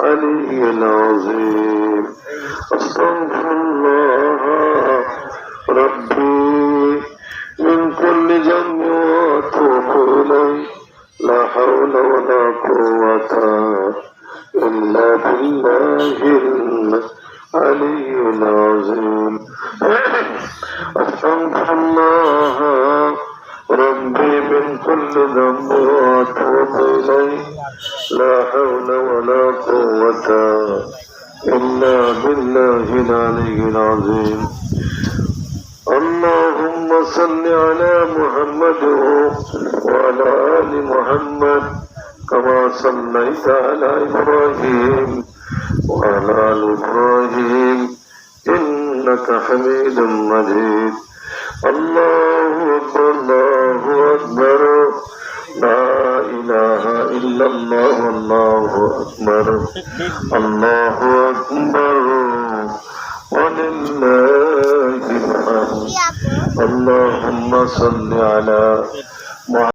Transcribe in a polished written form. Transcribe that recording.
العلي العظيم. أستغفر الله ربي من كل ذنب وأتوب إليه. لا حول ولا قوة إلا بالله العلي العظيم. أستغفر الله ربي من كل ذنب وأتوب إليه. لا حول ولا قوة إلا بالله العلي العظيم. اللهم صل على محمد وعلى آل محمد كما صليت على إبراهيم وعلى آل إبراهيم إنك حميد مجيد. الله أكبر الله أكبر لا إله إلا الله. الله أكبر الله أكبر ولله الحمد. اللهم صل على محمد